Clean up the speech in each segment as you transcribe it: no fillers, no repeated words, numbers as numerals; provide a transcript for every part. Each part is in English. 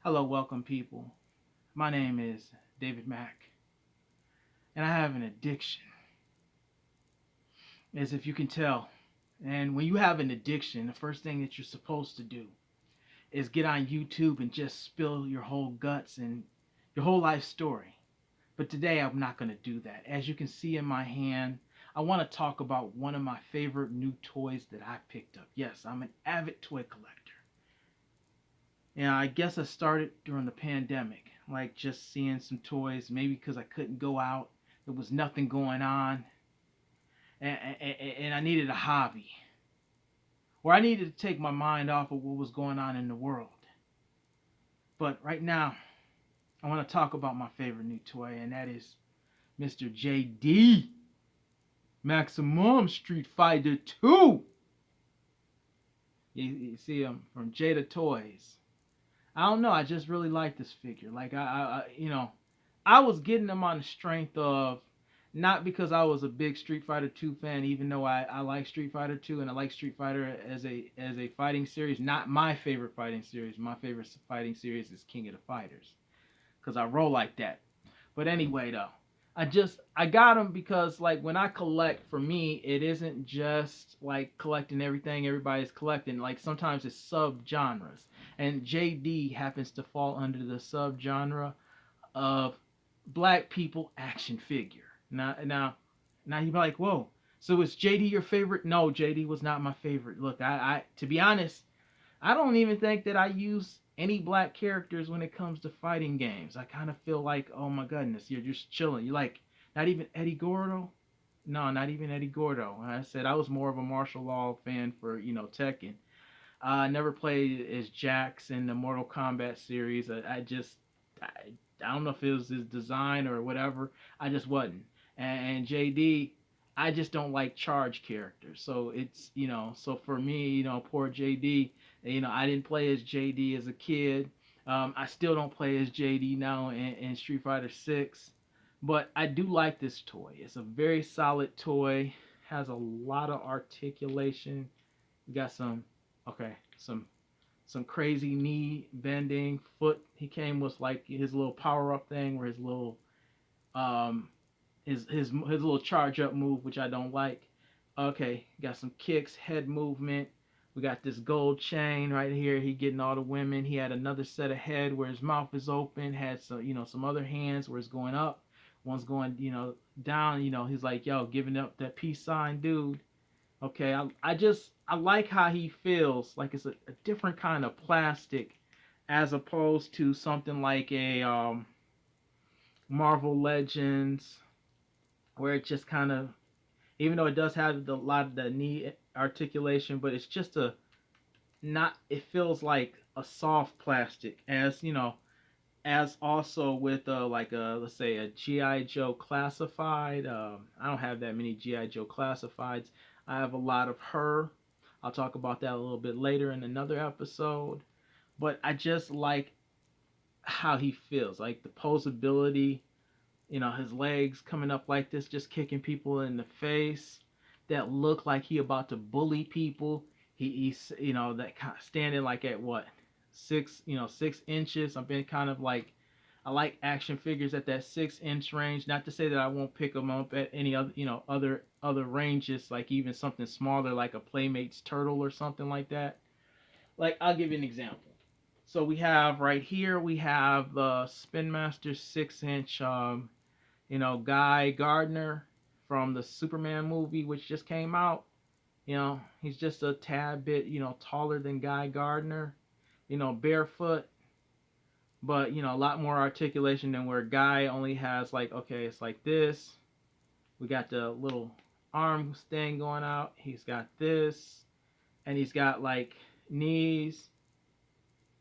Hello, welcome people. My name is David Mack, and I have an addiction, as if you can tell. And when you have an addiction, the first thing that you're supposed to do is get on YouTube and just spill your whole guts and your whole life story. But today I'm not going to do that. As you can see in my hand, I want to talk about one of my favorite new toys that I picked up. Yes, I'm an avid toy collector. And I guess I started during the pandemic, like just seeing some toys, maybe because I couldn't go out. There was nothing going on, and I needed a hobby, or I needed to take my mind off of what was going on in the world. But right now, I want to talk about my favorite new toy, and that is Mr. JD Maximum Street Fighter II. You see him from Jada Toys. I don't know. I just really like this figure. Like I was getting them on the strength of not because I was a big Street Fighter 2 fan, even though I like Street Fighter 2 and I like Street Fighter as a fighting series. Not my favorite fighting series. My favorite fighting series is King of the Fighters because I roll like that. But anyway, though, I got them because like when I collect, for me, it isn't just like collecting everything everybody's collecting. Like sometimes it's sub genres, and JD happens to fall under the sub genre of black people action figure. Now you're like, whoa. So is JD your favorite? No, JD was not my favorite. Look, I to be honest, I don't even think that I use any black characters when it comes to fighting games. I kind of feel like, oh my goodness, you're just chilling. You're like, not even Eddie Gordo? No, not even Eddie Gordo. I said I was more of a martial law fan for, Tekken. I never played as Jax in the Mortal Kombat series. I, I don't know if it was his design or whatever. I just wasn't. And JD, I just don't like charge characters. So so for me, poor JD, I didn't play as JD as a kid. I still don't play as JD now in Street Fighter 6. But I do like this toy. It's a very solid toy. Has a lot of articulation. We got okay, some crazy knee bending foot. He came with like his little power up thing, where his little um his little charge up move, which I don't like. Okay, got some kicks, head movement. We got this gold chain right here. He getting all the women. He had another set of head where his mouth is open. Had some other hands where it's going up. One's going down. He's like, yo, giving up that peace sign, dude. Okay, I like how he feels like it's a different kind of plastic as opposed to something like a Marvel Legends where it just kind of, even though it does have a lot of the knee articulation, but it's just a not, it feels like a soft plastic, as also with like a, let's say, a GI Joe classified. I don't have that many GI Joe classifieds. I have a lot of her. I'll talk about that a little bit later in another episode. But I just like how he feels, like the posability. His legs coming up like this, just kicking people in the face that look like he about to bully people. He's that kind of standing like at what 6 inches. I've been kind of like, I like action figures at that 6 inch range. Not to say that I won't pick them up at any other other ranges, like even something smaller like a Playmates turtle or something like that. Like I'll give you an example. So we have right here, we have the Spin Master 6 inch Guy Gardner from the Superman movie, which just came out. He's just a tad bit, taller than Guy Gardner, barefoot, but, a lot more articulation than where Guy only has, like, okay, it's like this. We got the little arm thing going out. He's got this, and he's got, like, knees,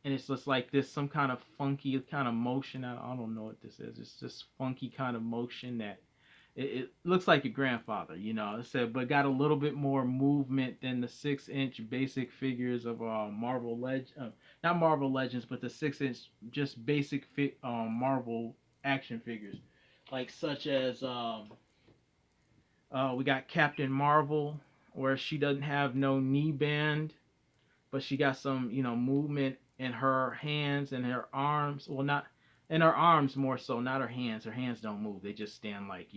and it's just like this, some kind of funky kind of motion. I don't know what this is. It's just funky kind of motion that it looks like your grandfather, It said, but got a little bit more movement than the 6 inch basic figures of not Marvel Legends, but the 6 inch just basic Marvel action figures, like such as we got Captain Marvel, where she doesn't have no knee bend, but she got some movement in her hands and her arms. Well, not in her arms more so, not her hands. Her hands don't move. They just stand like,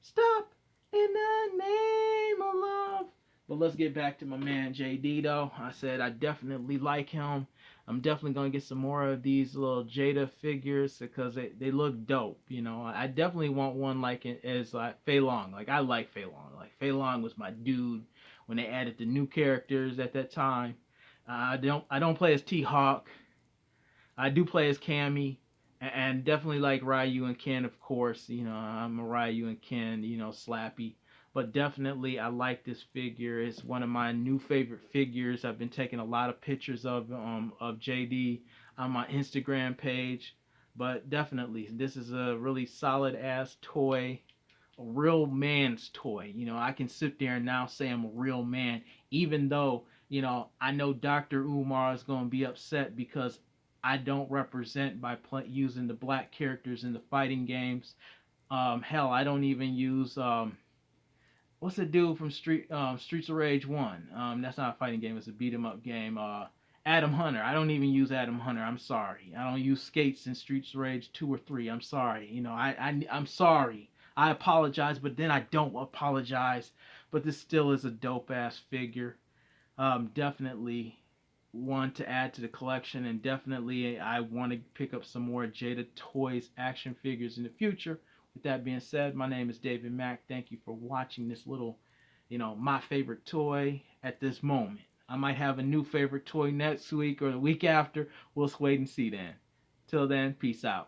stop in the name of love. But let's get back to my man JD though. I said I definitely like him. I'm definitely gonna get some more of these little Jada figures because they look dope. I definitely want one like it as like Fei Long. Like I like Fei Long. Like Fei Long was my dude when they added the new characters at that time. I don't play as T Hawk. I do play as Cammy, and definitely like Ryu and Ken, of course. I'm a Ryu and Ken, Slappy. But definitely, I like this figure. It's one of my new favorite figures. I've been taking a lot of pictures of JD on my Instagram page. But definitely, this is a really solid ass toy, a real man's toy. I can sit there and now say I'm a real man, even though I know Dr. Umar is going to be upset because I don't represent by using the black characters in the fighting games. Hell, I don't even use what's the dude from Streets of Rage One? That's not a fighting game; it's a beat 'em up game. Adam Hunter. I don't even use Adam Hunter. I'm sorry. I don't use skates in Streets of Rage 2 or 3. I'm sorry. I'm sorry. I apologize, but then I don't apologize. But this still is a dope ass figure. Definitely one to add to the collection, and definitely I want to pick up some more Jada Toys action figures in the future. With that being said, my name is David Mack. Thank you for watching this little, my favorite toy at this moment. I might have a new favorite toy next week or the week after. We'll wait and see then. Till then, peace out.